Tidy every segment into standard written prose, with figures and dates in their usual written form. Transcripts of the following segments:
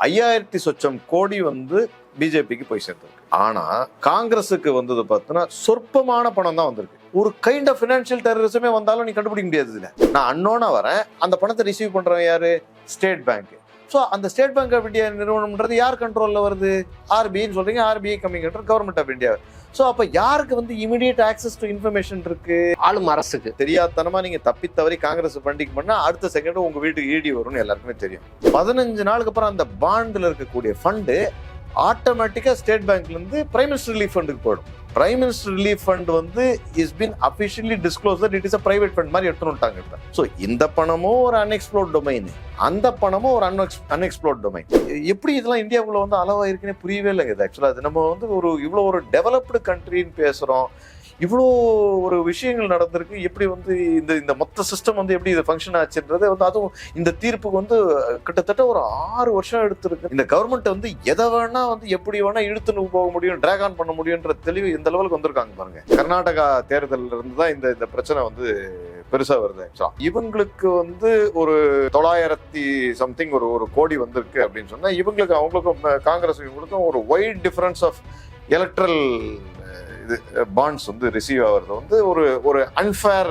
5000 சொச்சம் கோடி வந்து பிஜேபிக்கு போய் சேர்ந்திருக்கு. ஆனா காங்கிரஸுக்கு வந்தது பார்த்தோன்னா சொற்பமான பணம் தான் வந்திருக்கு. ஒரு கைண்ட் ஆஃப் ஃபினான்ஷியல் டெரரிசமே வந்தாலும் நீ கண்டுபிடிக்க முடியாது. இல்லை, நான் அன்னோனா வரேன், அந்த பணத்தை ரிசீவ் பண்றவன் யாரு? State bank. ஸோ அந்த ஸ்டேட் பேங்க் ஆஃப் இந்தியா நிறுவனம்ன்றது யார் கண்ட்ரோல்ல வருது? ஆர்பிஐன்னு சொல்றீங்க, RBI coming government of India. So அப்ப யாருக்கு வந்து இமிடியேட் ஆக்சஸ் டு இன்ஃபர்மேஷன் இருக்கு? ஆளும் அரசுக்கு. தெரியாதனமா நீங்க தப்பி தவறி காங்கிரஸ் பண்டிகை பண்ணா அடுத்த செகண்ட் உங்க வீட்டுக்கு ஈடி வரும்னு எல்லாருக்குமே தெரியும். 15 நாளுக்கு அப்புறம் அந்த பாண்ட்ல இருக்கக்கூடிய ஃபண்டு ஆட்டோமேட்டிக்கா ஸ்டேட் பேங்க்ல இருந்து பிரைம் மினிஸ்டர் ரிலீஃப் ஃபண்டுக்கு போயிடும். பிரைம் மினிஸ்டர் ரிலீஃப் ஃபண்ட் வந்து is been officially disclose that it is a private fund மாதிரி எடுத்துட்டாங்க இப்ப. ஸோ இந்த பணமும் ஒரு அன்எக்ஸ்ப்ளோர்ட் டொமைன், அந்த பணமும் ஒரு அன்எக்ஸ்ப்ளோர்ட் டொமைன். எப்படி இதெல்லாம் இந்தியாவுக்குள்ள வந்து அளவா இருக்குன்னே புரியவே இல்லைங்க. இது ஆக்சுவலா அது நம்ம வந்து ஒரு இவ்வளோ ஒரு டெவலப்டு கண்ட்ரின்னு பேசுறோம், இவ்வளோ ஒரு விஷயங்கள் நடந்திருக்கு. எப்படி வந்து இந்த மொத்த சிஸ்டம் வந்து எப்படி இது ஃபங்க்ஷன் ஆச்சுன்றது வந்து, அதுவும் இந்த தீர்ப்புக்கு வந்து கிட்டத்தட்ட ஒரு 6 வருஷம் எடுத்திருக்கு. இந்த கவர்மெண்ட் வந்து எதை வேணா வந்து எப்படி வேணா இழுத்துன்னு போக முடியும், டிராக் ஆன் பண்ண முடியும்ன்ற தெளிவு இந்த லெவலுக்கு வந்திருக்காங்க பாருங்க. கர்நாடகா தேர்தலில் இருந்து தான் இந்த பிரச்சனை வந்து பெருசா வருது. இவங்களுக்கு வந்து ஒரு 900 சம்திங் ஒரு கோடி வந்திருக்கு அப்படின்னு சொன்னா, இவங்களுக்கு அவங்களுக்கும் காங்கிரஸ் இவங்களுக்கும் ஒரு வைட் டிஃபரன்ஸ் ஆஃப் எலக்ட்ரல் இது பாண்ட்ஸ் வந்து ரிசீவ் ஆகிறது வந்து ஒரு அன்ஃபேர்.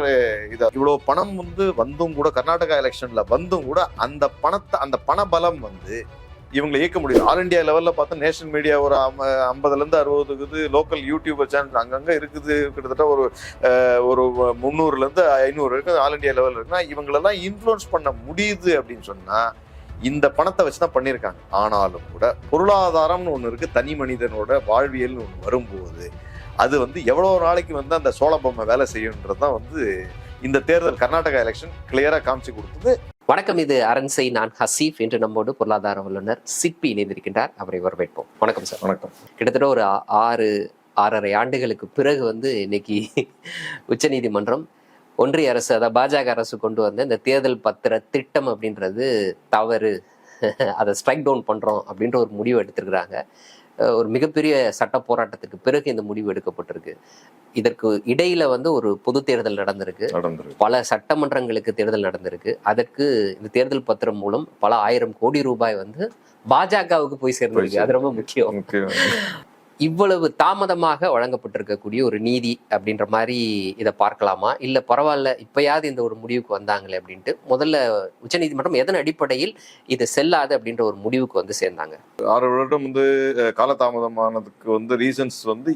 இது இவ்வளோ பணம் வந்து வந்தும் கூட, கர்நாடகா எலெக்ஷன்ல வந்தும் கூட அந்த பண பலம் வந்து இவங்களை இயக்க முடியும். ஆல் இண்டியா லெவல்ல பார்த்தா நேஷனல் மீடியா ஒரு 50லேருந்து 60 இருக்குது, லோக்கல் யூடியூபர் சேனல் அங்கங்க இருக்குது, கிட்டத்தட்ட ஒரு 300லேருந்து 500 இருக்குது ஆல் இண்டியா லெவல் இருக்குன்னா, இவங்களெல்லாம் இன்ஃப்ளூயன்ஸ் பண்ண முடியுது அப்படின்னு சொன்னா இந்த பணத்தை வச்சுதான் பண்ணியிருக்காங்க. ஆனாலும் கூட பொருளாதாரம்னு ஒன்று இருக்கு, தனி மனிதனோட வாழ்வியல்னு ஒன்று வரும்போது அது வந்து எவ்வளவு நாளைக்கு வந்து அந்த சோழ பொம்மை வேலை செய்யுன்றதுதான் வந்து இந்த தேர்தல் கர்நாடகா எலெக்ஷன் கிளியரா காமிச்சு கொடுத்தது. வணக்கம், இது அரண்சை. நான் ஹசீஃப். என்று நம்மோடு பொருளாதார வல்லுநர் சிற்பி இணைந்திருக்கின்றார். அவரை வரவேற்போம். வணக்கம் சார். வணக்கம். கிட்டத்தட்ட ஒரு 6.5 ஆண்டுகளுக்கு பிறகு வந்து இன்னைக்கு உச்சநீதிமன்றம் ஒன்றிய அரசு, அதாவது பாஜக அரசு கொண்டு வந்த இந்த தேர்தல் பத்திர திட்டம் அப்படின்றது தவறு, அதை ஸ்ட்ரைக் டவுன் பண்றோம் அப்படின்ற ஒரு முடிவு எடுத்திருக்கிறாங்க. ஒரு மிகப்பெரிய சட்ட போராட்டத்துக்கு பிறகு இந்த முடிவு எடுக்கப்பட்டிருக்கு. இதற்கு இடையில வந்து ஒரு பொது தேர்தல் நடந்திருக்கு, பல சட்டமன்றங்களுக்கு தேர்தல் நடந்திருக்கு. அதற்கு இந்த தேர்தல் பத்திரம் மூலம் பல 1000 கோடி ரூபாய் வந்து பாஜகவுக்கு போய் சேர்ந்திருக்கு. அது ரொம்ப முக்கியம். இவ்வளவு தாமதமாக வழங்கப்பட்டிருக்கக்கூடிய ஒரு நீதி அப்படின்ற மாதிரி இதை பார்க்கலாமா, இல்ல பரவாயில்ல இப்பயாவது இந்த ஒரு முடிவுக்கு வந்தாங்களே அப்படின்ட்டு? முதல்ல உச்சநீதிமன்றம் எதன் அடிப்படையில் இது செல்லாது அப்படின்ற ஒரு முடிவுக்கு வந்து சேர்ந்தாங்க? 6 வருடம் வந்து காலதாமதமானதுக்கு வந்து ரீசன்ஸ் வந்து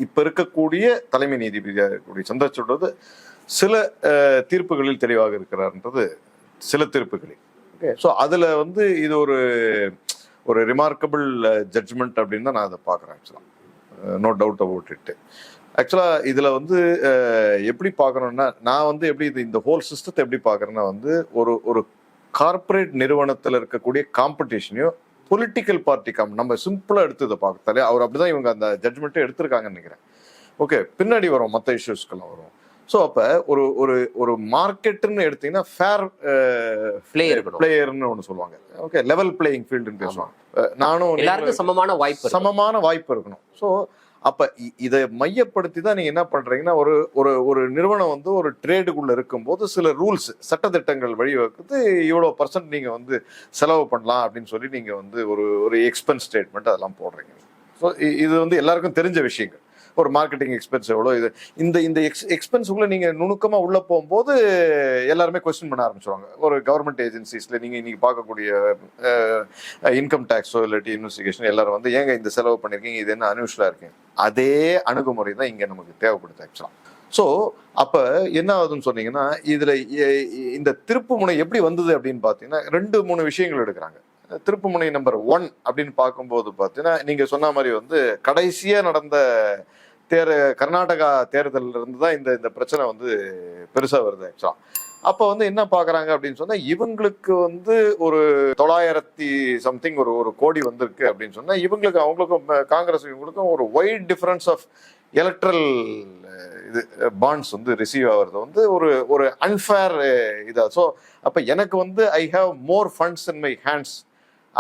இப்ப இருக்கக்கூடிய தலைமை நீதிபதி சந்திரசூட் சில தீர்ப்புகளில் தெளிவாக இருக்கிறார்ன்றது சில தீர்ப்புகளில். ஓகே, ஸோ அதுல வந்து இது ஒரு ரிமார்க்கபிள் ஜட்ஜ்மெண்ட் அப்படின்னு தான் நான் அதை பார்க்குறேன். ஆக்சுவலாக நோ டவுட் அபவுட் இட். ஆக்சுவலாக இதில் வந்து எப்படி பார்க்கணுன்னா, நான் வந்து எப்படி இந்த ஹோல் சிஸ்டத்தை எப்படி பார்க்குறேன்னா வந்து ஒரு கார்பரேட் நிறுவனத்தில் இருக்கக்கூடிய காம்படிஷனையும் பொலிட்டிக்கல் பார்ட்டி நம்ம சிம்பிளாக எடுத்து இதை பார்த்தாலே அவர் அப்படிதான் இவங்க அந்த ஜட்ஜ்மெண்ட்டை எடுத்திருக்காங்கன்னு நினைக்கிறேன். ஓகே, பின்னாடி வரும் மற்ற இஷ்யூஸ்க்கெல்லாம் வரும். ஸோ அப்போ ஒரு மார்க்கெட்டுன்னு எடுத்தீங்கன்னா ஃபேர் பிளேயர்னு ஒன்று சொல்லுவாங்க. ஓகே, லெவல் பிளேயிங் ஃபீல்டுன்னு பேசுவாங்க. நானும் எல்லாருக்கும் சமமான வாய்ப்பு இருக்கணும். ஸோ அப்போ இதை மையப்படுத்தி தான் நீங்கள் என்ன பண்ணுறீங்கன்னா, ஒரு நிறுவனம் வந்து ஒரு ட்ரேடுக்குள்ளே இருக்கும்போது சில ரூல்ஸ் சட்டத்திட்டங்கள் வழிவகுத்து இவ்வளோ % நீங்கள் வந்து செலவு பண்ணலாம் அப்படின்னு சொல்லி நீங்கள் வந்து ஒரு எக்ஸ்பென்ஸ் ஸ்டேட்மெண்ட் அதெல்லாம் போடுறீங்க. ஸோ இது வந்து எல்லாருக்கும் தெரிஞ்ச விஷயங்கள். ஒரு மார்க்கெட்டிங் எக்ஸ்பென்ஸ் எவ்வளோ, இது இந்த எக்ஸ்பென்ஸுக்குள்ள நீங்கள் நுணுக்கமாக உள்ள போகும்போது எல்லாருமே கொஸ்டின் பண்ண ஆரம்பிச்சுருவாங்க. ஒரு கவர்மெண்ட் ஏஜென்சிஸில் நீங்கள் இன்னைக்கு பார்க்கக்கூடிய இன்கம் டேக்ஸோ இல்லாட்டி இன்வெஸ்டிகேஷன் எல்லாரும் வந்து ஏங்க இந்த செலவு பண்ணியிருக்கீங்க, இது என்ன அன்யூஷுவலாக இருக்கீங்க, அதே அணுகுமுறை தான் இங்கே நமக்கு தேவைப்படுது ஆக்சுவலாக. ஸோ அப்போ என்ன ஆகுதுன்னு சொன்னீங்கன்னா, இதில் இந்த திருப்பு முனை எப்படி வந்தது அப்படின்னு பார்த்தீங்கன்னா 2-3 விஷயங்கள் எடுக்கிறாங்க. திருப்பு முனை நம்பர் 1 அப்படின்னு பார்க்கும்போது பார்த்தீங்கன்னா, நீங்கள் சொன்ன மாதிரி வந்து கடைசியாக நடந்த கர்நாடகா தேர்தலில் இருந்து தான் இந்த பிரச்சனை வந்து பெருசா வருது ஆக்சுவலா. அப்ப வந்து என்ன பாக்குறாங்க அப்படின்னு சொன்னா, இவங்களுக்கு வந்து ஒரு 900 சம்திங் ஒரு கோடி வந்திருக்கு அப்படின்னு சொன்னா, இவங்களுக்கு அவங்களுக்கும் காங்கிரஸ் இவங்களுக்கும் ஒரு வைட் டிஃபரன்ஸ் ஆஃப் எலக்ட்ரல் இது பாண்ட்ஸ் வந்து ரிசீவ் ஆகிறது வந்து ஒரு அன்ஃபேர் இதா. ஸோ அப்ப எனக்கு வந்து I have more funds in my hands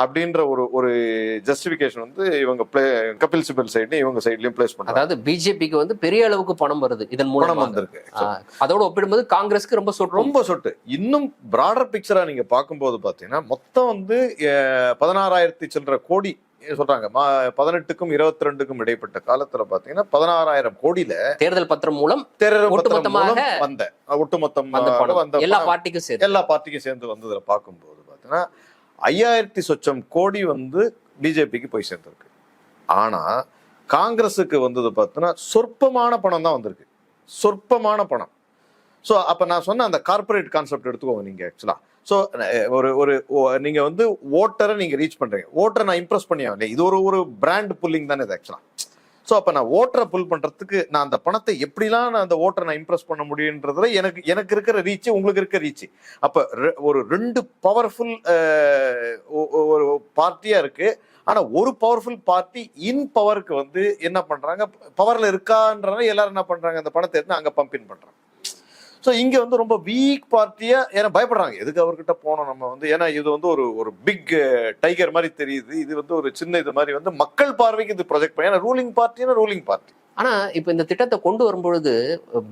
அப்படின்ற ஒரு ஒரு ஜஸ்டிபிகேஷன் வந்து இவங்க கபில் சிபல் சைட்லயும் இவங்க சைட்லயும் பிளேஸ் பண்றாங்க. அதாவது பிஜேபிக்கு வந்து பெரிய அளவுக்கு பணம் வருது இதன் மூலம் வந்திருக்கு. அதோட ஒப்பிடும்போது காங்கிரஸ்க்கு ரொம்ப சொட்டு. இன்னும் பிராடர் பிக்சரா நீங்க பார்க்கும்போது பாத்தீங்கன்னா மொத்தம் வந்து 16,000 சில்லற கோடி சொல்றாங்க. 18க்கும் 22க்கும் இடைப்பட்ட காலத்துல பாத்தீங்கன்னா 16,000 கோடியில தேர்தல் பத்திரம் மூலம் ஒட்டுமொத்தமாக எல்லா பார்ட்டிக்கும் சேர்ந்து வந்ததுல பார்க்கும்போது பாத்தீங்கன்னா 5,000 சொச்சம் கோடி வந்து பிஜேபிக்கு போய் சேர்ந்திருக்கு. ஆனா காங்கிரஸுக்கு வந்தது பார்த்தீங்கன்னா சொற்பமான பணம் தான் வந்திருக்கு, சொற்பமான பணம். ஸோ அப்ப நான் சொன்ன அந்த கார்பரேட் கான்செப்ட் எடுத்துக்கோங்க நீங்க. ஆக்சுவலா ஸோ ஒரு நீங்க வந்து ஓட்டரை நீங்க ரீச் பண்றீங்க, ஓட்டரை நான் இம்ப்ரெஸ் பண்ணி ஆகல, இது ஒரு பிராண்ட் புல்லிங் தானே இது ஆக்சுவலா. ஸோ அப்ப நான் ஓட்டரை புல் பண்றதுக்கு நான் அந்த பணத்தை எப்படிலாம் நான் அந்த ஓட்டரை நான் இம்ப்ரெஸ் பண்ண முடியுன்றதுல எனக்கு இருக்கிற ரீச் உங்களுக்கு இருக்க ரீச். அப்ப ஒரு 2 பவர்ஃபுல் ஒரு பார்ட்டியா இருக்கு. ஆனா ஒரு பவர்ஃபுல் பார்ட்டி இன் பவருக்கு வந்து என்ன பண்றாங்க, பவர்ல இருக்கான்றத எல்லாரும் என்ன பண்றாங்க, அந்த பணத்தை எடுத்து அங்க பம்பின் பண்றாங்க. ஸோ இங்க வந்து ரொம்ப வீக் பார்ட்டியா ஏன்னா பயப்படுறாங்க, எதுக்கு அவர்கிட்ட போனோம் நம்ம வந்து, ஏன்னா இது வந்து ஒரு பிக் டைகர் மாதிரி தெரியுது, இது வந்து ஒரு சின்ன இது மாதிரி வந்து மக்கள் பார்வைக்கு இது ப்ரொஜெக்ட் பண்ணி, ஏன்னா ரூலிங் பார்ட்டி. ஆனா இப்ப இந்த திட்டத்தை கொண்டு வரும்பொழுது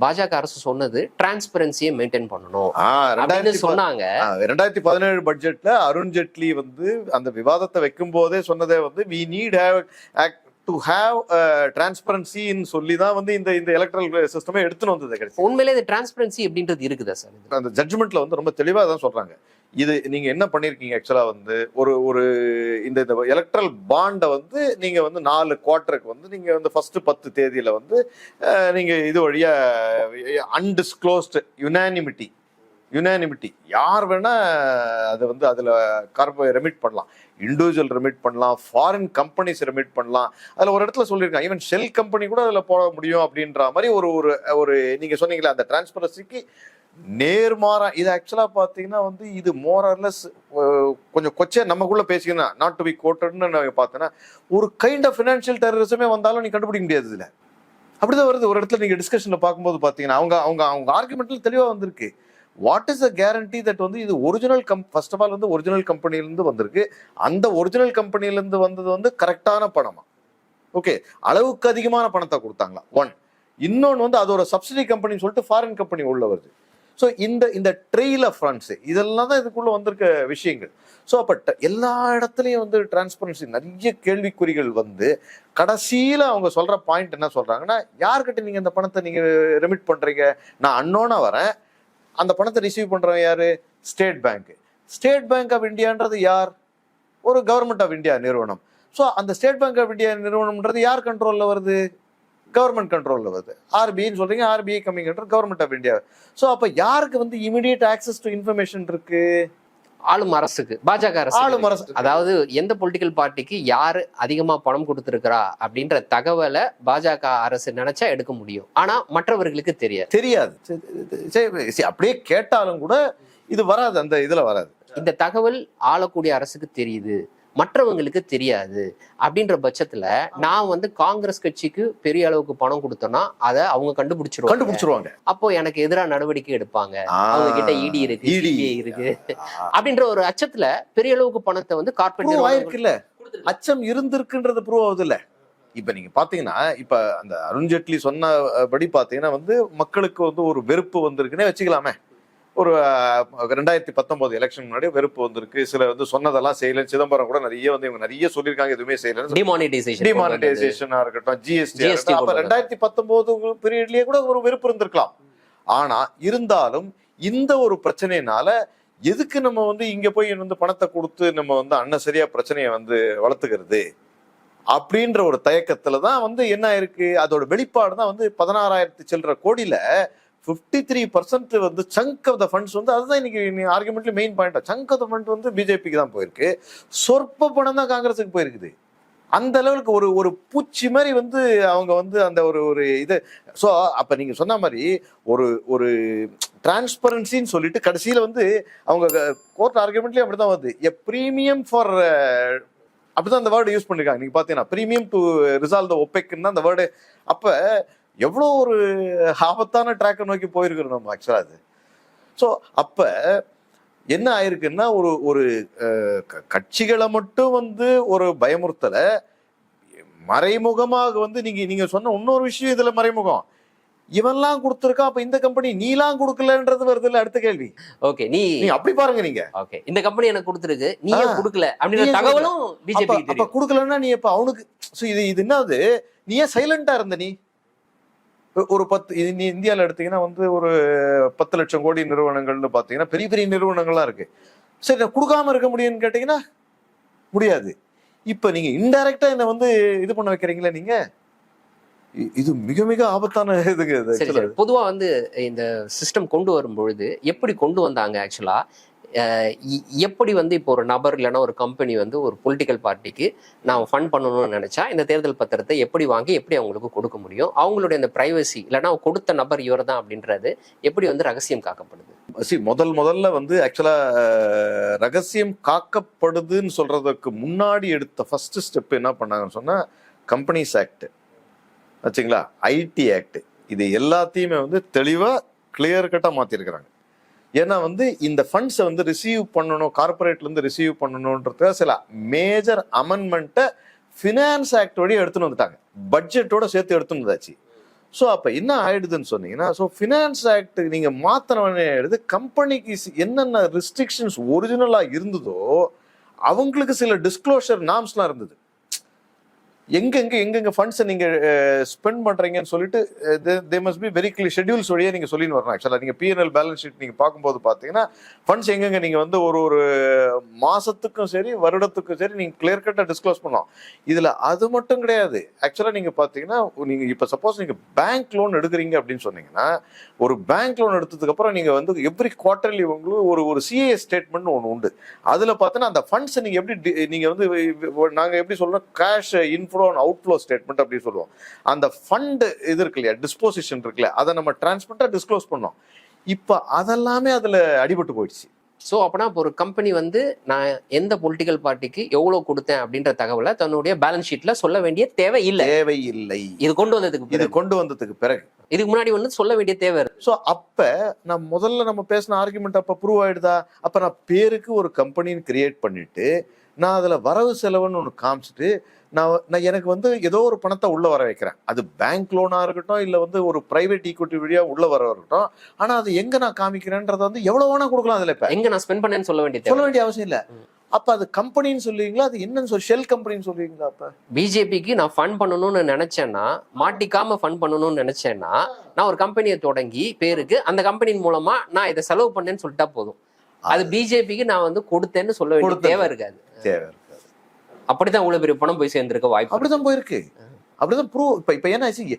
பாஜக அரசு சொன்னது டிரான்ஸ்பரன்சியை மெயின்டைன் பண்ணணும் சொன்னாங்க. 2017 பட்ஜெட்ல அருண்ஜேட்லி வந்து அந்த விவாதத்தை வைக்கும் போதே சொன்னதே வந்து we need to have transparency-ன்னு சொல்லி தான் வந்து இந்த எலக்ட்ரல் சிஸ்டமே எடுத்துன்னு வந்தது. உண்மையிலே இது டிரான்ஸ்பரன்சி அப்படின்றது இருக்குதா சார்? அந்த ஜட்ஜ்மெண்ட்ல வந்து ரொம்ப தெளிவா தான் சொல்றாங்க. இது நீங்க என்ன பண்ணிருக்கீங்க ஆக்சுவலா வந்து ஒரு இந்த எலக்ட்ரல் பாண்டை வந்து நீங்க வந்து 4 குவார்டருக்கு வந்து நீங்க வந்து ஃபர்ஸ்ட் 10 தேதியில வந்து நீங்க இது வழியா அன்டிஸ்க்ளோஸ்டு யுனானிமிட்டி யார் வேணா அது வந்து அதுல ரெமிட் பண்ணலாம், இண்டிவிஜுவல் ரெமிட் பண்ணலாம், ஃபாரின் கம்பெனிஸ் ரெமிட் பண்ணலாம். அதுல ஒரு இடத்துல சொல்லியிருக்காங்க ஈவன் ஷெல் கம்பெனி கூட அதுல போட முடியும் அப்படின்ற மாதிரி ஒரு நீங்க சொன்னீங்களா அந்த டிரான்ஸ்பரன்சிக்கு நேர்மாறா. இது ஆக்சுவலா பாத்தீங்கன்னா வந்து இது மோரர்லெஸ் கொஞ்சம் கொச்சை நமக்குள்ள பேசிக்கணும், நாட் டு பி கோட்டட்னு பார்த்தீங்கன்னா ஒரு கைண்ட் ஆஃப் ஃபினான்ஷியல் டெரரிசமே வந்தாலும் நீ கண்டுபிடிக்க முடியாது. இதுல அப்படிதான் வருது. ஒரு இடத்துல நீங்க டிஸ்கஷன்ல பார்க்கும்போது பாத்தீங்கன்னா அவங்க ஆர்குமெண்ட்ல தெளிவா வந்திருக்கு. What is a guarantee that வந்து இது ஒரிஜினல் ஃபர்ஸ்ட் ஆஃப் ஆல் வந்து ஒரிஜினல் கம்பெனிலிருந்து வந்திருக்கு, அந்த ஒரிஜினல் கம்பெனிலிருந்து வந்தது வந்து கரெக்டான பணமா, ஓகே, அளவுக்கு அதிகமான பணத்தை கொடுத்தாங்களா, 1. இன்னொன்று வந்து அது ஒரு சப்சிடி கம்பெனின்னு சொல்லிட்டு ஃபாரின் கம்பெனி உள்ள வருது. ஸோ இந்த ட்ரெயில் ஆஃப் ஃபண்ட்ஸ் இதெல்லாம் தான் இதுக்குள்ள வந்திருக்க விஷயங்கள். ஸோ அப்போ எல்லா இடத்துலையும் வந்து டிரான்ஸ்பரன்சி நிறைய கேள்விக்குறிகள் வந்து கடைசியில் அவங்க சொல்ற பாயிண்ட் என்ன சொல்றாங்கன்னா, யார்கிட்ட நீங்க இந்த பணத்தை நீங்க ரெமிட் பண்றீங்க, நான் அன்னோனா வரேன், அந்த பணத்தை ரிசீவ் பண்றவங்க யாரு, ஸ்டேட் பேங்க் ஆஃப் இந்தியான்றது யார், ஒரு கவர்மெண்ட் ஆஃப் இந்தியா நிறுவனம். ஸோ அந்த ஸ்டேட் பேங்க் ஆஃப் இந்தியா நிறுவனம்ன்றது யார் கண்ட்ரோல்ல வருது, கவர்மெண்ட் கண்ட்ரோல்ல வருது. ஆர்பிஐன்னு சொல்றீங்க, RBI coming government of India. So அப்ப யாருக்கு வந்து இமிடியேட் ஆக்சஸ் டு இன்ஃபர்மேஷன் இருக்கு, ஆளும் அரசுக்கு, பாஜக அரசு. அதாவது எந்த பொலிட்டிக்கல் பார்ட்டிக்கு யாரு அதிகமா பணம் கொடுத்திருக்கிறா அப்படின்ற தகவலை பாஜக அரசு நினைச்சா எடுக்க முடியும், ஆனா மற்றவர்களுக்கு தெரியாது. அப்படியே கேட்டாலும் கூட இது வராது, அந்த இதுல வராது. இந்த தகவல் ஆளக்கூடிய அரசுக்கு தெரியுது, மற்றவங்களுக்கு தெரியாது அப்படின்ற பட்சத்துல நான் வந்து காங்கிரஸ் கட்சிக்கு பெரிய அளவுக்கு பணம் கொடுத்தோம்னா அதை அவங்க கண்டுபிடிச்சிருவாங்க. அப்போ எனக்கு எதிராக நடவடிக்கை எடுப்பாங்க, அவங்க கிட்ட இடி இருக்கு, சிபிஐ இருக்கு அப்படின்ற ஒரு அச்சத்துல பெரிய அளவுக்கு பணத்தை வந்து கார்பரேட் அச்சம் இருந்திருக்குன்றது ப்ரூவ் ஆகுது இல்ல. இப்ப நீங்க பாத்தீங்கன்னா இப்ப அந்த அருண்ஜேட்லி சொன்னபடி பாத்தீங்கன்னா வந்து மக்களுக்கு வந்து ஒரு வெறுப்பு வந்திருக்குன்னே வச்சுக்கலாமே. ஒரு 2019 எலெக்ஷன் முன்னாடி வெறுப்பு வந்திருக்கு, சில வந்து சொன்னதெல்லாம் செய்யல, சிதம்பரம் கூட நிறைய வந்து இவங்க நிறைய சொல்லியிருக்காங்க, எதுவுமே செய்யல, டிமானிட்டைசேஷனா இருக்கட்டும், ஜிஎஸ்டி. அப்ப 2019 பீரியட்லயே கூட ஒரு வெறுப்பு இருந்திருக்கலாம். ஆனா இருந்தாலும் இந்த ஒரு பிரச்சனைனால எதுக்கு நம்ம வந்து இங்க போய் வந்து பணத்தை கொடுத்து நம்ம வந்து அன்னசரியா பிரச்சனையை வந்து வளர்த்துக்கிறது அப்படின்ற ஒரு தயக்கத்துலதான் வந்து என்ன இருக்கு, அதோட வெளிப்பாடு தான் வந்து 16,000 சில்லற கோடியில 53% வந்து சங்க் ஆஃப் த ஃபண்ட்ஸ் வந்து அதுதான் இன்னைக்கு ஆர்குமெண்ட்ல மெயின் பாயிண்டா, சங்க் ஆஃப் த ஃபண்ட் வந்து பிஜேபிக்கு தான் போயிருக்கு, சொற்ப பணம் தான் காங்கிரஸுக்கு போயிருக்குது. அந்த லெவலுக்கு ஒரு பூச்சி மாதிரி வந்து அவங்க வந்து அந்த ஒரு இது. ஸோ அப்ப நீங்க சொன்ன மாதிரி ஒரு டிரான்ஸ்பரன்சின்னு சொல்லிட்டு கடைசியில வந்து அவங்க கோர்ட் ஆர்குமெண்ட்லயே அப்படிதான் வருது, எ பிரீமியம் ஃபார், அப்படிதான் அந்த வேர்டு யூஸ் பண்ணிருக்காங்க. நீங்க பாத்தீங்கன்னா பிரீமியம் டு ரிசால்வ் த ஒபெக்ன்னு அந்த வேர்டு. அப்ப எவ்வளோ ஒரு ஆபத்தான ட்ராக்கை நோக்கி போயிருக்கிறோம் நம்ம ஆக்சுவலா அது. ஸோ அப்ப என்ன ஆயிருக்குன்னா ஒரு ஒரு கட்சிகளை மட்டும் வந்து ஒரு பயமுறுத்தல, மறைமுகமாக வந்து நீங்க சொன்ன இன்னொரு விஷயம் இதுல மறைமுகம். இவன்லாம் கொடுத்துருக்கா, அப்ப இந்த கம்பெனி நீலாம் கொடுக்கலன்றது வருது இல்ல அடுத்த கேள்வி. ஓகே, நீ அப்படி பாருங்க நீங்க. ஓகே, இந்த கம்பெனி எனக்கு கொடுத்துருக்கு, நீ ஏன் கொடுக்கல அப்படின்ற தகவலும் பிஜேபி அப்ப கொடுக்கலன்னா நீ இப்ப அவனுக்கு இது என்னது, நீ ஏன் சைலண்டா இருந்த? நீ ஒரு 10 நீ இந்தியாவில் எடுத்தீங்கன்னா வந்து ஒரு 10 லட்சம் கோடி நிறுவனங்கள்னு பாத்தீங்கன்னா பெரிய பெரிய நிறுவனங்கள்லாம் இருக்கு. சரி, நான் கொடுக்காம இருக்க முடியும்னு கேட்டீங்கன்னா முடியாது. இப்ப நீங்க இன்டைரக்டா என்ன வந்து இது பண்ண வைக்கிறீங்களா நீங்க? இது மிக மிக ஆபத்தான இதுங்க. பொதுவா வந்து இந்த சிஸ்டம் கொண்டு வரும் பொழுது எப்படி கொண்டு வந்தாங்க ஆக்சுவலா, எப்படி வந்து இப்போ ஒரு நபர் இல்லைன்னா ஒரு கம்பெனி வந்து ஒரு பொலிட்டிக்கல் பார்ட்டிக்கு நான் ஃபண்ட் பண்ணணும்னு நினைச்சா இந்த தேர்தல் பத்திரத்தை எப்படி வாங்கி எப்படி அவங்களுக்கு கொடுக்க முடியும், அவங்களுடைய அந்த பிரைவசி இல்லைன்னா கொடுத்த நபர் இவர் தான் அப்படின்றது எப்படி வந்து ரகசியம் காக்கப்படுது? முதல்ல வந்து ஆக்சுவலா ரகசியம் காக்கப்படுதுன்னு சொல்றதுக்கு முன்னாடி எடுத்த ஃபர்ஸ்ட் ஸ்டெப் என்ன பண்ணாங்கன்னு சொன்னா கம்பெனிஸ் ஆக்ட் வச்சுங்களா, ஐடி ஆக்ட், இது எல்லாத்தையுமே வந்து தெளிவா கிளியர் கட்டா மாத்திருக்கிறாங்க. ஏன்னா வந்து இந்த ஃபண்ட்ஸை வந்து ரிசீவ் பண்ணணும், கார்பரேட்ல இருந்து ரிசீவ் பண்ணணும்ன்றத சில மேஜர் அமெண்ட்மெண்ட்டை ஃபினான்ஸ் ஆக்ட் வழியாக எடுத்துன்னு வந்துட்டாங்க, பட்ஜெட்டோட சேர்த்து எடுத்துன்னு வந்தாச்சு. ஸோ அப்போ என்ன ஆயிடுதுன்னு சொன்னீங்கன்னா, ஸோ ஃபினான்ஸ் ஆக்ட் நீங்க மாத்தினவனே ஆயிடுது, கம்பெனிக்கு என்னென்ன ரெஸ்ட்ரிக்ஷன்ஸ் ஒரிஜினலா இருந்ததோ அவங்களுக்கு சில டிஸ்க்ளோஷர் நார்ம்ஸ்லாம் இருந்தது. எங்கெங்க ஃபண்ட்ஸை நீங்க ஸ்பெண்ட் பண்றீங்கன்னு சொல்லிட்டு they must be very clear schedules வழியா நீங்க சொல்லின்னு வரணும். ஆக்சுவலா நீங்க பிஎன்எல் பேலன்ஸ் ஷீட் நீங்க பார்க்கும்போது பாத்தீங்கன்னா ஃபண்ட்ஸ் எங்கெங்க நீங்க வந்து ஒரு ஒரு மாசத்துக்கும் சரி வருடத்துக்கும் சரி நீங்க கிளியர் கட்டா டிஸ்க்ளோஸ் பண்ணலாம். இதுல அது மட்டும் கிடையாது. ஆக்சுவலா நீங்க பாத்தீங்கன்னா நீங்க இப்ப சப்போஸ் நீங்க பேங்க் லோன் எடுக்கிறீங்க அப்படின்னு சொன்னீங்கன்னா, ஒரு பேங்க் லோன் எடுத்ததுக்கு அப்புறம் நீங்க வந்து எவ்ரி குவார்டர்லி உங்களுக்கு ஒரு சிஏ ஸ்டேட்மெண்ட் ஒன்று உண்டு. அதுல பாத்தீங்கன்னா அந்த ஃபண்ட்ஸ் நீங்க எப்படி நீங்க வந்து நாங்க எப்படி சொல்றோம், கேஷ் இன்ஃப்ளோ அவுட்ஃப்ளோ ஸ்டேட்மெண்ட் அப்படி சொல்லுவோம். அந்த ஃபண்ட் இது இருக்கு இல்லையா, டிஸ்போசிஷன் இருக்குல்ல, அதை நம்ம டிரான்ஸ்பரண்டா டிஸ்க்ளோஸ் பண்ணோம். இப்ப அதெல்லாமே அதுல அடிபட்டு போயிடுச்சு. ஸோ அப்படின்னா இப்போ ஒரு கம்பெனி வந்து நான் எந்த பொலிட்டிக்கல் பார்ட்டிக்கு எவ்வளவு கொடுத்தேன் அப்படின்ற தகவலை தன்னுடைய பேலன்ஸ் ஷீட்ல சொல்ல வேண்டிய தேவையில்லை. இது கொண்டு வந்ததுக்கு பிறகு இதுக்கு முன்னாடி வந்து சொல்ல வேண்டிய தேவை. ஸோ அப்ப நான் முதல்ல நம்ம பேசின ஆர்குமெண்ட் அப்ப ப்ரூவ் ஆயிடுதா? அப்ப நான் பேருக்கு ஒரு கம்பெனின்னு கிரியேட் பண்ணிட்டு நான் அதுல வரவு செலவுன்னு ஒன்று காமிச்சிட்டு நான் எனக்கு வந்து ஏதோ ஒரு பணத்தை உள்ள வர வைக்கிறேன். அது பேங்க் லோனா இருக்கட்டும், இல்ல வந்து ஒரு பிரைவேட் ஈக்விட்டி வழியா உள்ள வர இருக்கட்டும். ஆனா அது எங்க நான் காமிக்கிறேன்றத வந்து எவ்வளவு வேணா கொடுக்கலாம். அதுல இப்ப எங்க நான் ஸ்பெண்ட் பண்ணேன்னு சொல்ல வேண்டிய அவசியம் இல்ல. அப்ப அது கம்பெனின்னு சொல்லுவீங்களா, அது என்னன்னு சொல்லி ஷெல் கம்பெனின்னு சொல்லுவீங்களா? அப்ப பிஜேபிக்கு நான் ஃபண்ட் பண்ணணும்னு நினைச்சேன்னா, மாட்டிக்காம ஃபண்ட் பண்ணணும்னு நினைச்சேன்னா, நான் ஒரு கம்பெனியை தொடங்கி பேருக்கு அந்த கம்பெனியின் மூலமா நான் இதை செலவு பண்ணேன்னு சொல்லிட்டா போதும். அது பிஜேபிக்கு நான் வந்து கொடுத்தேன்னு சொல்ல வேண்டிய தேவை இருக்காது. அப்படிதான் இவ்வளவு பெரிய பணம் போய் சேர்ந்திருக்க வாய்ப்பு. அப்படிதான் போயிருக்கு. அப்படிதான் ப்ரூவ். இப்ப என்ன ஆச்சு,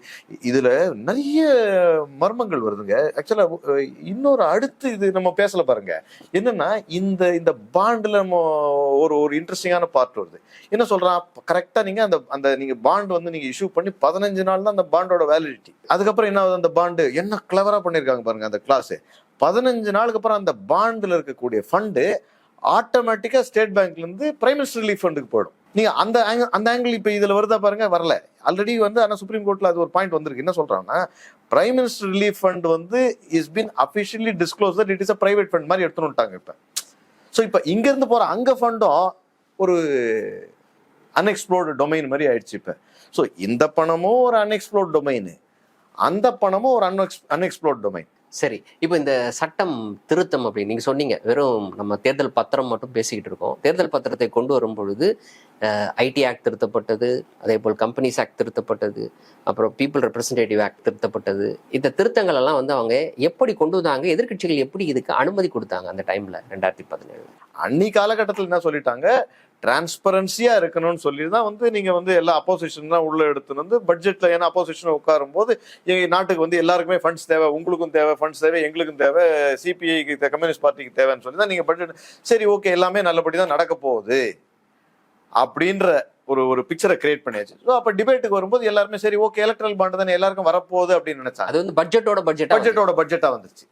இதுல நிறைய மர்மங்கள் வருதுங்க. ஆக்சுவலா இன்னொரு அடுத்து இது நம்ம பேசல பாருங்க. என்னன்னா இந்த பாண்ட்ல நம்ம ஒரு இன்ட்ரெஸ்டிங்கான பார்ட் வருது. என்ன சொல்றான், கரெக்டா நீங்க அந்த நீங்க பாண்ட் வந்து நீங்க இஷ்யூ பண்ணி 15 நாள் தான் அந்த பாண்டோட வேலிடிட்டி. அதுக்கப்புறம் என்ன ஆகுது, அந்த பாண்டு என்ன கிளவரா பண்ணிருக்காங்க பாருங்க. அந்த கிளாஸ் 15 நாளுக்கு அப்புறம் அந்த பாண்ட்ல இருக்கக்கூடிய ஃபண்டு ஆட்டோமேட்டிக்கா ஸ்டேட் பேங்க்ல இருந்து பிரைம் மினிஸ்டர் ரிலீஃப் ஃபண்டுக்கு போயிடும். நீங்க அந்த ஆங்கிள் இப்ப இதுல வருதா பாருங்க, வரல ஆல்ரெடி வந்து. ஆனா சுப்ரீம் கோர்ட்ல அது ஒரு பாயிண்ட் வந்திருக்கு. என்ன சொல்றாங்கன்னா, பிரைம் மினிஸ்டர் ரிலீஃப் ஃபண்ட் வந்து is been officially disclose that it is a private fund மாதிரி எடுத்துன்னு வந்துட்டாங்க இப்ப. சோ இப்ப இங்க இருந்து போற அங்க ஃபண்டும் ஒரு அன்எக்ஸ்ப்ளோர்டு டொமைன் மாதிரி ஆயிடுச்சு இப்ப. சோ இந்த பணமும் ஒரு அன்எக்ஸ்ப்ளோர்ட் டொமைன், அந்த பணமும் ஒரு அன்எக்ஸ்ப்ளோர்ட் டொமைன். சரி, இப்போ இந்த சட்டம் திருத்தம் அப்படின்னு நீங்க சொன்னீங்க, வெறும் நம்ம தேர்தல் பத்திரம் மட்டும் பேசிக்கிட்டு இருக்கோம். தேர்தல் பத்திரத்தை கொண்டு வரும் பொழுது ஐடி ஆக்ட் திருத்தப்பட்டது, அதே போல் கம்பெனிஸ் ஆக்ட் திருத்தப்பட்டது, அப்புறம் பீப்புள் ரெப்ரசன்டேட்டிவ் ஆக்ட் திருத்தப்பட்டது. இந்த திருத்தங்கள் எல்லாம் வந்து அவங்க எப்படி கொண்டு வந்தாங்க, எதிர்கட்சிகள் எப்படி இதுக்கு அனுமதி கொடுத்தாங்க அந்த டைம்ல 2017? அன்னி காலகட்டத்தில் என்ன சொல்லிட்டாங்க, டிரான்ஸ்பரன்சியா இருக்கணும்னு சொல்லி தான் வந்து நீங்க வந்து எல்லா அப்போசிஷன் தான் உள்ள எடுத்துன்னு வந்து பட்ஜெட்ல, ஏன்னா அப்போசிஷன் உட்காரும் போது நாட்டுக்கு வந்து எல்லாருக்குமே ஃபண்ட்ஸ் தேவை, உங்களுக்கும் தேவை ஃபண்ட்ஸ் தேவை, எங்களுக்கும் தேவை, சிபிஐக்கு கம்யூனிஸ்ட் பார்ட்டிக்கு தேவைன்னு சொல்லி தான் நீங்க பட்ஜெட் சரி ஓகே எல்லாமே நல்லபடி தான் நடக்க போகுது அப்படின்ற ஒரு பிக்சரை கிரியேட் பண்ணியாச்சு. ஸோ அப்போ டிபேட்டுக்கு வரும்போது எல்லாருமே சரி ஓகே எலக்ட்ரல் பாண்ட் தானே எல்லாருக்கும் வரப்போகுது அப்படின்னு நினைச்சாங்க. அது வந்து பட்ஜெட்டோட பட்ஜெட்டா வந்துருச்சு.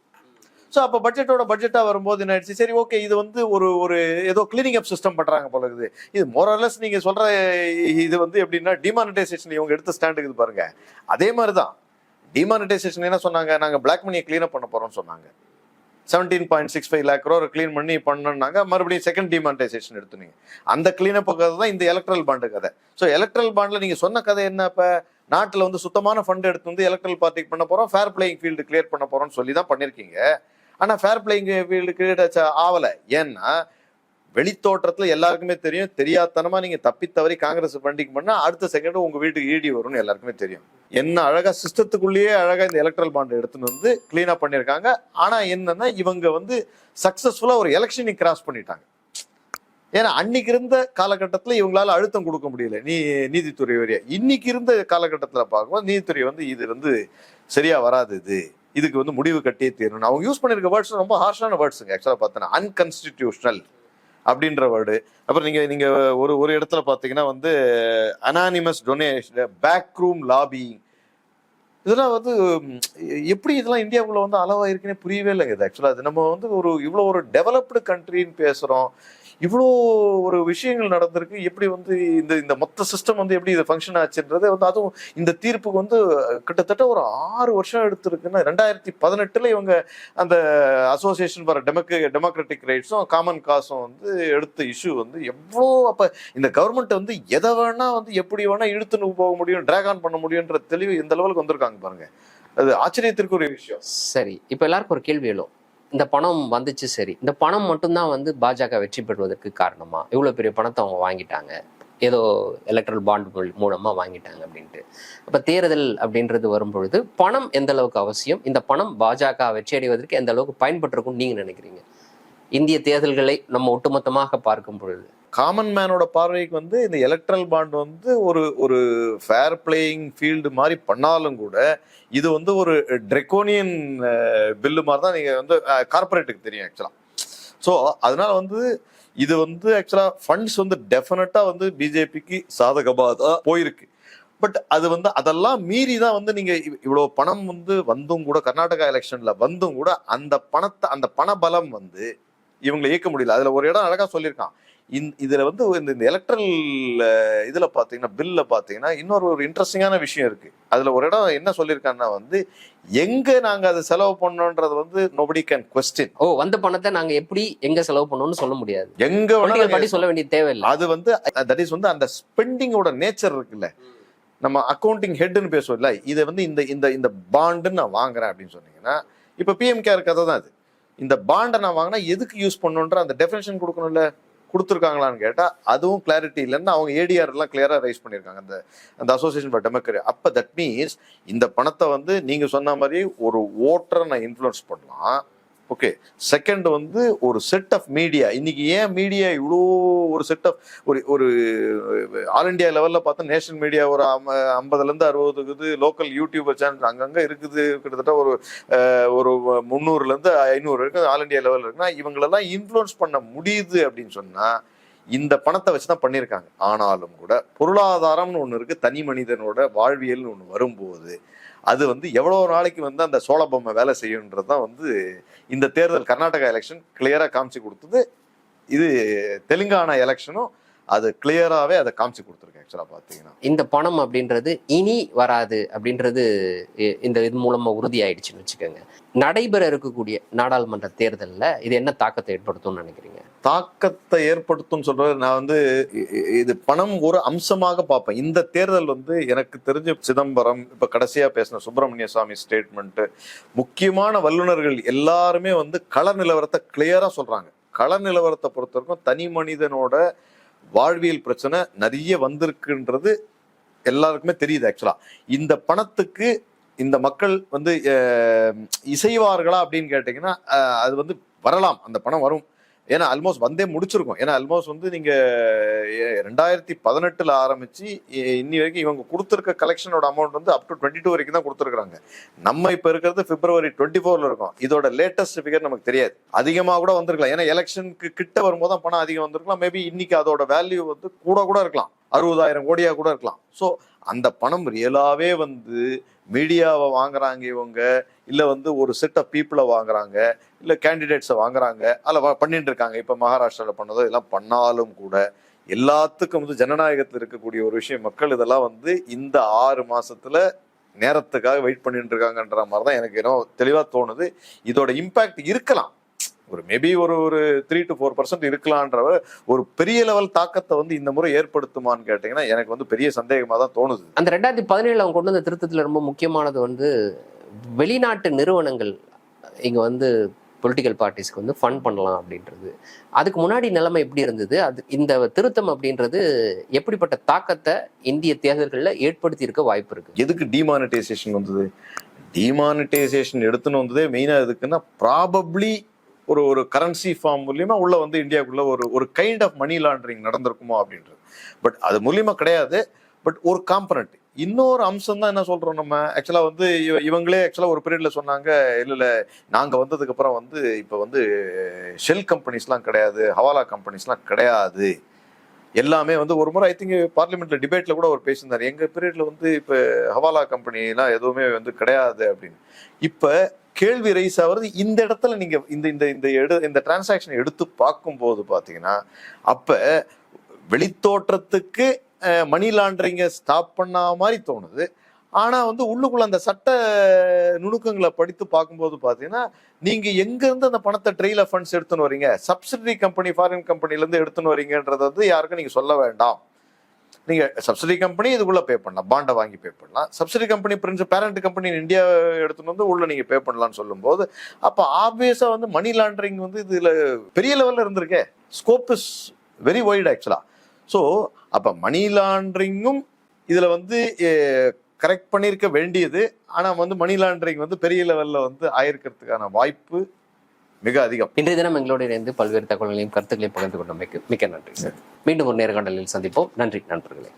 ஸோ அப்போ பட்ஜெட்டோட பட்ஜெட்டா வரும்போது என்ன ஆயிடுச்சு, சரி ஓகே இது வந்து ஒரு ஏதோ கிளீனிங் அப் சிஸ்டம் பண்றாங்க போல இருக்குது. இது மோரலஸ் நீங்க சொல்ற இது வந்து எப்படின்னா டிமானிட்டைசேஷன் இவங்க எடுத்த ஸ்டாண்டுக்கு இது பாருங்க. அதே மாதிரிதான் டிமானிட்டைசேஷன் என்ன சொன்னாங்க, நாங்க பிளாக் மணியை கிளீன் அப் பண்ண போறோம்னு சொன்னாங்க. 17.65 lakh crore கிளீன் பண்ணாங்க, மறுபடியும் செகண்ட் டிமானிட்டைசேஷன் எடுத்துனீங்க. அந்த கிளீனப் கதை தான் இந்த எலக்ட்ரல் பாண்டு கதை. ஸோ எலக்ட்ரல் பாண்ட்ல நீங்க சொன்ன கதை என்ன? இப்ப நாட்டுல வந்து சுத்தமான ஃபண்ட் எடுத்து வந்து எலக்ட்ரல் பார்ட்டிக்கு பண்ண போறோம், ஃபேர் பிளேயிங் ஃபீல்டு கிளியர் பண்ண போறோம்னு சொல்லி தான் பண்ணிருக்கீங்க. ஆனா ஃபேர் பிளேயிங் ஃபீல்டு கிளியர் ஆகல. ஏன்னா வெளித்தோற்றத்துல எல்லாருக்குமே தெரியும், தெரியாதனமா நீங்க தப்பி தவறி காங்கிரஸ் ஃபண்டிங் பண்ணா அடுத்த செகண்ட் உங்க வீட்டுக்கு இடி வரும்னு எல்லாருக்குமே தெரியும். என்ன அழகா சிஸ்டத்துக்குள்ளேயே அழகா இந்த எலக்ட்ரல் பாண்ட் எடுத்துன்னு வந்து கிளீனா பண்ணிருக்காங்க. ஆனா என்னன்னா இவங்க வந்து சக்சஸ்ஃபுல்லா ஒரு எலெக்ஷனை கிராஸ் பண்ணிட்டாங்க. ஏன்னா அன்னைக்கு இருந்த காலகட்டத்துல இவங்களால அழுத்தம் கொடுக்க முடியல நீதித்துறை வரையா. இன்னைக்கு இருந்த காலகட்டத்துல பார்க்கும்போது நீதித்துறை வந்து இது வந்து சரியா வராது, இதுக்கு வந்து முடிவு கட்டியே தீரணும். அவங்க யூஸ் பண்ணிருக்க வேர்ட்ஸ் ரொம்ப ஹார்ஷான வேர்ட்ஸுங்க. ஆக்சுவலா பார்த்தோன்னா அன்கான்ஸ்டிடியூஷனல் அப்படின்ற வேர்டு. அப்புறம் நீங்க ஒரு இடத்துல பாத்தீங்கன்னா வந்து anonymous donation, back room lobbying, இதெல்லாம் வந்து எப்படி இதெல்லாம் இந்தியாவுக்குள்ள வந்து அளவா இருக்குன்னே புரியவே இல்லைங்க. இது ஆக்சுவலா அது நம்ம வந்து இவ்வளோ ஒரு டெவலப்டு கண்ட்ரின்னு பேசுறோம், இவ்வளோ ஒரு விஷயங்கள் நடந்திருக்கு, எப்படி வந்து இந்த மொத்த சிஸ்டம் வந்து எப்படி இது ஃபங்க்ஷன் ஆச்சுன்றது வந்து, அதுவும் இந்த தீர்ப்புக்கு வந்து கிட்டத்தட்ட ஒரு 6 வருஷம் எடுத்திருக்குன்னா 2018 இவங்க அந்த அசோசியேஷன் ஃபார் டெமோக்ராட்டிக் ரைட்ஸும் காமன் காசும் வந்து எடுத்த இஷ்யூ வந்து எவ்வளோ. அப்ப இந்த கவர்மெண்ட் வந்து எதை வேணா வந்து எப்படி வேணா இழுத்துன்னு போக முடியும், டிராக் ஆன் பண்ண முடியும்ன்ற தெளிவு எந்த லெவலுக்கு வந்திருக்காங்க பாருங்க. அது ஆச்சரியத்திற்கு ஒரு விஷயம். சரி, இப்ப எல்லாருக்கும் ஒரு கேள்வி எழும். இந்த பணம் வந்துச்சு, சரி, இந்த பணம் மட்டும்தான் வந்து பாஜக வெற்றி பெறுவதற்கு காரணமா? இவ்வளவு பெரிய பணத்தை அவங்க வாங்கிட்டாங்க, ஏதோ எலக்ட்ரல் பாண்ட் மூலமா வாங்கிட்டாங்க அப்படின்ட்டு. அப்ப தேர்தல் அப்படின்றது வரும்பொழுது பணம் எந்த அளவுக்கு அவசியம், இந்த பணம் பாஜக வெற்றி அடைவதற்கு எந்த அளவுக்கு பயன்பட்டிருக்கும் நீங்க நினைக்கிறீங்க? இந்திய தேர்தல்களை நம்ம ஒட்டுமொத்தமாக பார்க்கும் பொழுது காமன் மேனோட பார்வைக்கு வந்து இந்த எலக்ட்ரல் பாண்ட் வந்து ஒரு ஃபேர் பிளேயிங் ஃபீல்டு மாதிரி பண்ணாலும் கூட இது வந்து ஒரு ட்ரெக்கோனியன் பில்லு மாதிரி தான் நீங்க வந்து கார்பரேட்டுக்கு தெரியும் ஆக்சுவலா. ஸோ அதனால வந்து இது வந்து ஆக்சுவலா ஃபண்ட்ஸ் வந்து டெஃபினட்டா வந்து பிஜேபிக்கு சாதகமாக தான் போயிருக்கு. பட் அது வந்து அதெல்லாம் மீறி தான் வந்து நீங்க இவ்வளவு பணம் வந்து வந்தும் கூட கர்நாடகா எலெக்ஷன்ல வந்தும் கூட அந்த பண பலம் வந்து இவங்களை இயக்க முடியல. அதுல ஒரு இடம் அழகா சொல்லியிருக்கான். இதுல வந்து இந்த எலக்ட்ரல் இதுல பாத்தீங்கன்னா பில்ல பாத்தீங்கன்னா இன்னொரு இன்ட்ரெஸ்டிங்கான விஷயம் இருக்கு. அதுல ஒரு இடம் என்ன சொல்லியிருக்காங்கன்னா வந்து எங்க நாங்க அதை செலவு பண்ணோன்றது வந்து நோபடி கேன் கொஸ்டின். வந்த பணத்தை நாங்க எப்படி எங்க செலவு பண்ணோம்னு சொல்ல முடியாது, எங்க படி சொல்ல வேண்டிய தேவையில்லை. அது வந்து தட் இஸ் வந்து அந்த ஸ்பெண்டிங்கோட நேச்சர் இருக்குல்ல. நம்ம அக்கௌண்டிங் ஹெட்னு பேசுவோம்ல, இதை வந்து இந்த பாண்டுன்னு நான் வாங்குறேன் அப்படின்னு சொன்னீங்கன்னா இப்ப பிஎம்கேஆர் கதை தான் அது. இந்த பாண்டை நான் வாங்கினா எதுக்கு யூஸ் பண்ணுன்ற அந்த டெஃபினேஷன் கொடுக்கணும்ல, கொடுத்துருக்காங்களான்னு கேட்டா அதுவும் கிளாரிட்டி இல்லைன்னு அவங்க ஏடிஆர் எல்லாம் கிளியரா ரைஸ் பண்ணியிருக்காங்க அந்த அசோசியேஷன் ஃபார் டெமோக்ரஸி. அப்ப தட் மீன்ஸ் இந்த பணத்தை வந்து நீங்க சொன்ன மாதிரி ஒரு ஓட்டரை நான் இன்ஃப்ளூயன்ஸ் பண்ணலாம். ஓகே, செகண்ட் வந்து ஒரு செட் ஆஃப் மீடியா. இன்னைக்கு ஏன் மீடியா இவ்வளோ ஒரு செட் ஆஃப் ஒரு ஆல் இண்டியா லெவல்ல பார்த்தா நேஷனல் மீடியா ஒரு 50லேருந்து 60 இருக்குது, லோக்கல் யூடியூபர் சேனல் அங்கங்க இருக்குது, கிட்டத்தட்ட ஒரு 300லேருந்து 500 இருக்கு ஆல் இண்டியா லெவல் இருக்குன்னா இவங்களெல்லாம் இன்ஃப்ளூயன்ஸ் பண்ண முடியுது அப்படின்னு சொன்னா இந்த பணத்தை வச்சுதான் பண்ணியிருக்காங்க. ஆனாலும் கூட பொருளாதாரம்னு ஒன்று இருக்கு, தனி மனிதனோட வாழ்வியல்னு ஒன்று வரும்போது அது வந்து எவ்வளவு நாளைக்கு வந்து அந்த சோழ பொம்மை வேலை செய்யுன்றது தான் வந்து இந்த தேர்தல் கர்நாடகா எலெக்ஷன் கிளியரா காமிச்சு கொடுத்தது. இது தெலுங்கானா எலெக்ஷனும் அது கிளியராகவே அதை காமிச்சு கொடுத்துருக்கு. ஆக்சுவலாக பார்த்தீங்கன்னா இந்த பணம் அப்படின்றது இனி வராது அப்படின்றது இந்த இது மூலமா உறுதி ஆயிடுச்சுன்னு வச்சுக்கோங்க. நடைபெற இருக்கக்கூடிய நாடாளுமன்ற தேர்தலில் இது என்ன தாக்கத்தை ஏற்படுத்தும்னு நினைக்கிறீங்க? தாக்கத்தை ஏற்படுத்தும் சொல்றது நான் வந்து இது பணம் ஒரு அம்சமாக பார்ப்பேன். இந்த தேர்தல் வந்து எனக்கு தெரிஞ்ச சிதம்பரம், இப்ப கடைசியா பேசின சுப்பிரமணிய சுவாமி ஸ்டேட்மெண்ட், முக்கியமான வல்லுநர்கள் எல்லாருமே வந்து கள நிலவரத்தை கிளியரா சொல்றாங்க. கள நிலவரத்தை பொறுத்த வரைக்கும் தனி மனிதனோட வாழ்வியல் பிரச்சனை நிறைய வந்திருக்குன்றது எல்லாருக்குமே தெரியுது. ஆக்சுவலா இந்த பணத்துக்கு இந்த மக்கள் வந்து இசைவார்களா அப்படின்னு கேட்டீங்கன்னா அது வந்து வரலாம், அந்த பணம் வரும். ஏன்னா ஆல்மோஸ்ட் வந்தே முடிச்சிருக்கோம். ஏன்னா ஆல்மோஸ்ட் வந்து நீங்க 2018 ஆரம்பிச்சு இன்னி வரைக்கும் இவங்க கொடுத்துருக்க கலெக்ஷனோட அமௌண்ட் வந்து அப் டு 22 வரைக்கும் தான் கொடுத்துருக்காங்க. நம்ம இப்ப இருக்கிறது February 24 இருக்கோம். இதோட லேட்டஸ்ட் ஃபிகர் நமக்கு தெரியாது, அதிகமாக கூட வந்திருக்கலாம். ஏன்னா எலெக்ஷனுக்கு கிட்ட வரும்போது தான் பணம் அதிகம் வந்திருக்கலாம். மேபி இன்னைக்கு அதோட வேல்யூ வந்து கூட இருக்கலாம், 60,000 கோடியா கூட இருக்கலாம். ஸோ அந்த பணம் ரியலாவே வந்து மீடியாவை வாங்குறாங்க இவங்க, இல்ல வந்து ஒரு செட் ஆஃப் பீப்புளை வாங்குறாங்க, இல்ல கேண்டிடேட்ஸை வாங்குறாங்க, அதில் பண்ணிட்டு இருக்காங்க. இப்ப மகாராஷ்டிரால பண்ணதோ எல்லாம் பண்ணாலும் கூட எல்லாத்துக்கும் வந்து ஜனநாயகத்தில் இருக்கக்கூடிய ஒரு விஷயம், மக்கள் இதெல்லாம் வந்து இந்த 6 மாசத்துல நேரத்துக்காக வெயிட் பண்ணிட்டு இருக்காங்கன்ற மாதிரி தான் எனக்கு என்ன தெளிவா தோணுது. இதோட இம்பாக்ட் இருக்கலாம். ஒரு மேபி ஒரு 3 to 4% இருக்கலான்ற ஒரு பெரிய லெவல் தாக்கத்தை வந்து இந்த முறை ஏற்படுத்துமான்னு கேட்டீங்கன்னா எனக்கு வந்து பெரிய சந்தேகமா தான் தோணுது. அந்த 2017 அவங்க கொண்டு வந்த திருத்தத்துல ரொம்ப முக்கியமானது வந்து வெளிநாட்டு நிறுவனங்கள் இங்க வந்து பொலிட்டிக்கல் பார்ட்டிஸ்க்கு வந்து ஃபண்ட் பண்ணலாம் அப்படின்றது. அதுக்கு முன்னாடி நிலைமை எப்படி இருந்தது, அது இந்த திருத்தம் அப்படின்றது எப்படிப்பட்ட தாக்கத்தை இந்திய தேர்தல்கள்ல ஏற்படுத்தி இருக்க வாய்ப்பு இருக்கு? எதுக்கு டிமானிட்டைசேஷன் வந்தது? டிமானிட்டைசேஷன் எடுத்துன்னு வந்ததே மெயினா எதுக்குன்னா ப்ராபப்ளி ஒரு கரன்சி ஃபார்ம் மூலியமா உள்ள வந்து இந்தியாவுக்குள்ள ஒரு கைண்ட் ஆஃப் மணி லாண்டரிங் நடந்திருக்குமோ அப்படின்றது. பட் அது மூலியமா கிடையாது. பட் ஒரு காம்பனண்ட். இன்னொரு அம்சம் தான் என்ன சொல்றோம் நம்ம ஆக்சுவலா வந்து இவங்களே ஆக்சுவலா ஒரு பீரியட்ல சொன்னாங்க, இல்ல நாங்க வந்ததுக்கு அப்புறம் வந்து இப்ப வந்து ஷெல் கம்பெனிஸ்லாம் கிடையாது, ஹவாலா கம்பெனிஸ்லாம் கிடையாது, எல்லாமே வந்து ஒரு முறை ஐ திங்க் பார்லிமெண்ட்ல டிபேட்ல கூட அவர் பேசியிருந்தாரு, எங்க பீரியட்ல வந்து இப்ப ஹவாலா கம்பெனிலாம் எதுவுமே வந்து கிடையாது அப்படின்னு. இப்ப கேள்வி ரைஸ் ஆகுறது இந்த இடத்துல நீங்க இந்த டிரான்சாக்ஷன் எடுத்து பார்க்கும்போது பாத்தீங்கன்னா அப்ப வெளித்தோற்றத்துக்கு மணி லாண்டரிங்க ஸ்டாப் பண்ண மாதிரி தோணுது. ஆனா வந்து உள்ளுக்குள்ள அந்த சட்ட நுணுக்கங்களை படித்து பார்க்கும்போது பாத்தீங்கன்னா நீங்க எங்க இருந்து அந்த பணத்தை ட்ரெயில் ஆஃப் ஃபண்ட்ஸ் எடுத்துன்னு வரீங்க, சப்சிடரி கம்பெனி ஃபாரின் கம்பெனில இருந்து எடுத்துன்னு வரீங்கன்றத வந்து யாருக்கும் நீங்க சொல்ல வேண்டாம். நீங்க சப்சிடரி கம்பெனி இதுக்குள்ள பே பண்ணலாம், பாண்டை வாங்கி பே பண்ணலாம். Subsidiary company parent company India எடுத்துன்னு வந்து உள்ள நீங்க பே பண்ணலாம்னு சொல்லும் போது அப்ப ஆப்வியஸா வந்து மணி லாண்டரிங் வந்து இதுல பெரிய லெவல்ல இருந்திருக்கே. ஸ்கோப் இஸ் வெரி வைட் ஆக்சுவலா. ஸோ அப்ப மணி லாண்டரிங்கும் இதுல வந்து கரெக்ட் பண்ணியிருக்க வேண்டியது. ஆனா வந்து மணி லாண்டரிங் வந்து பெரிய லெவல்ல வந்து ஆயிருக்கிறதுக்கான வாய்ப்பு மிக அதிகம். இன்றைய தினம் எங்களோடு இணைந்து பல்வேறு தகவல்களையும் கருத்துக்களையும் பகிர்ந்து கொண்டமைக்கு மிக்க நன்றி சார். மீண்டும் ஒரு நேர்காணலில் சந்திப்போம். நன்றி நண்பர்களே.